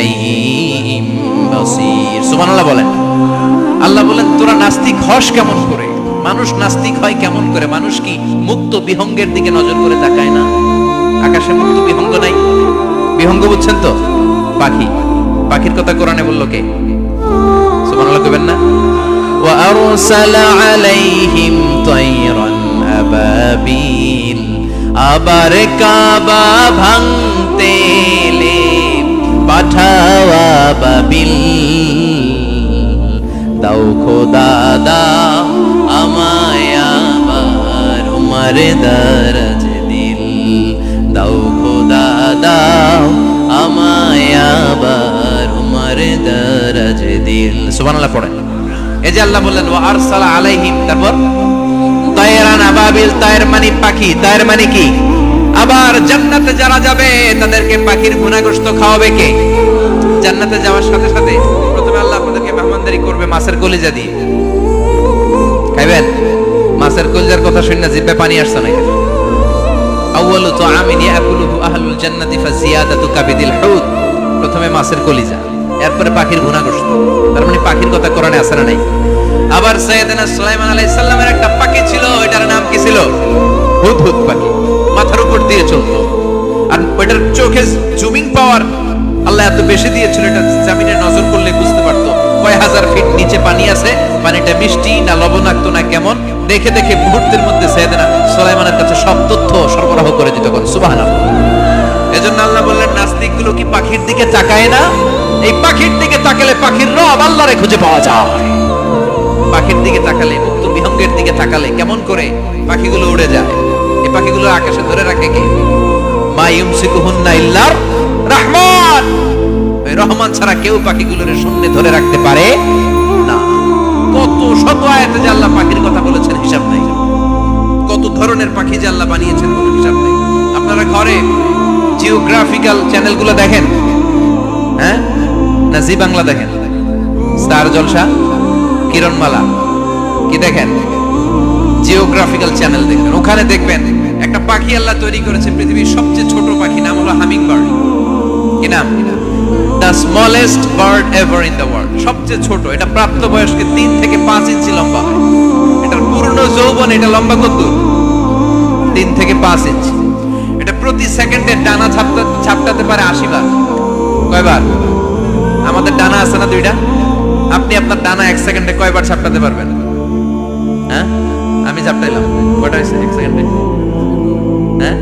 শাইইম বাসীর। সুবহানাল্লাহ বলেন। আল্লাহ বলেন তোরা নাস্তিক হস কেমন করে? মানুষ নাস্তিক হয় কেমন করে? মানুষ কি মুক্ত বিহঙ্গের দিকে নজর করে তাকায় না? আকাশে মুক্ত বিহঙ্গ নাই? বিহঙ্গ বুঝছেন তো? পাখি। পাখির কথা কোরআনে বললো কে? সুবহানাল্লাহ কইবেন না? ওয়া আরসালা আলাইহিম তায়রান আবাবিল। আবার কাবা ভাঙতে এলে পাঠাও আবাবিল। দাও খোদা দাও আমায় আবার উমার দারাজ দিল। দাও খোদা দাও আমায় আবার উমার দারাজ দিল। সুবহানাল্লাহ পড়েন। এই যে আল্লাহ বললেন ওয়া আরসালা আলাইহিম, তারপর তায়রান আবাবিল। তায়ের মানে পাখি। তায়ের মানে কি? আবার জান্নাতে যারা যাবে তাদেরকে পাখির ভুনাগোশত খাওয়াবে কে? জান্নাতে যাওয়ার সাথে সাথে প্রথমে আল্লাহ আপনাদেরকে মেহমানদারি করবে মাছের কলিজা দিয়ে। খাইবেন? মাছের কলিজার কথা শুনে জিহ্বায় পানি আসছে নাকি? আউয়ালু তুআমিন ইয়াকুলুহু আহলুল জান্নাতি ফাজিয়াদাতু কাবিদিল হুত। প্রথমে মাছের কলিজা, এরপরে পাখির ভুনাগোশত। তার মানে পাখির কথা কোরআনে আছে না নাই? আবার সাইয়েদনা সুলাইমান আলাইহিস সালামের একটা পাখি ছিল, এটার নাম কি ছিল? হুদহুদ পাখি। মাথার উপর দিয়ে চলতো, আর ওটার চোখে জুমিং পাওয়ার আল্লাহ এত বেশি দিয়েছিল, এটা জমিনে নজর করলে বুঝতে পারতো কয় হাজার ফিট নিচে পানি আছে, পানিটা মিষ্টি না লবণাক্ত না কেমন, দেখে দেখে মুহূর্তের মধ্যে সাইয়েদনা সুলাইমানের কাছে সব তথ্য সরবরাহ করে দিত। সুবহানাল্লাহ। এজন্য আল্লাহ বললেন নাস্তিকগুলো কি পাখির দিকে তাকায় না? এই পাখির দিকে তাকালে পাখির রব আল্লাহরে খুঁজে পাওয়া যায়। পাখির দিকে তাকালে, মুক্ত বিহঙ্গের দিকে তাকালে কেমন করে পাখিগুলো উড়ে যায়। এই পাখিগুলো আকাশে ধরে রাখে কে? মা ইউমসিকুহুন্না ইল্লার রহমান। ওই রহমান ছাড়া কেউ পাখিগুলোর শূন্যে ধরে রাখতে পারে না। কত শত আয়াতে যে আল্লাহ পাখির কথা বলেছেন হিসাব নাই। কত ধরনের পাখি যে আল্লাহ বানিয়েছেন কোনো হিসাব নাই। আপনারা ঘরে জিওগ্রাফিক্যাল চ্যানেলগুলো দেখেন? হ্যাঁ, না জি বাংলা দেখেন? স্টার জলসা, কিরণমালা কি দেখেন? জিওগ্রাফিক্যাল চ্যানেল দেখবেন। ওখানে দেখবেন একটা পাখি আল্লাহ তৈরি করেছে, পৃথিবীর সবচেয়ে ছোট পাখি, নাম হলো হামিং বার্ড। কি নাম? The smallest bird ever in the world. সবচেয়ে ছোট। এটা প্রাপ্তবয়স্কে 3 থেকে 5 ইঞ্চি লম্বা হয়। এটার পূর্ণ যৌবন এটা লম্বা কত? 3 থেকে 5 ইঞ্চি। এটা প্রতি সেকেন্ডে ডানা ঝাপটাতে পারে 80 বার। কয়বার? আমাদের ডানা আছে না 2টা? আপনি আপনার ডানা 1 সেকেন্ডে কয়বার ঝাপটাতে পারবেন? হ্যাঁ, আমি ঝাপটাইলাম, কয়টা হয়েছে 1 সেকেন্ডে? হ্যাঁ,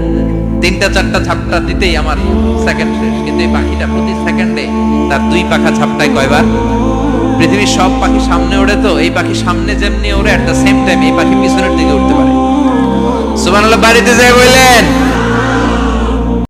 3টা 4টা ঝাপটা দিতেই আমার সেকেন্ড শেষ। কিন্তু এই পাখিটা প্রতি সেকেন্ডে তার 2 পাখা ঝাপটায় কয়বার? পৃথিবীর সব পাখি সামনে ওড়ে, তো এই পাখি সামনে যেমনি ওড়ে, এট দ্য সেম টাইম এই পাখি পিছনের দিকে উঠতে পারে। সুবহানাল্লাহ। বাড়িতে যাই বললেন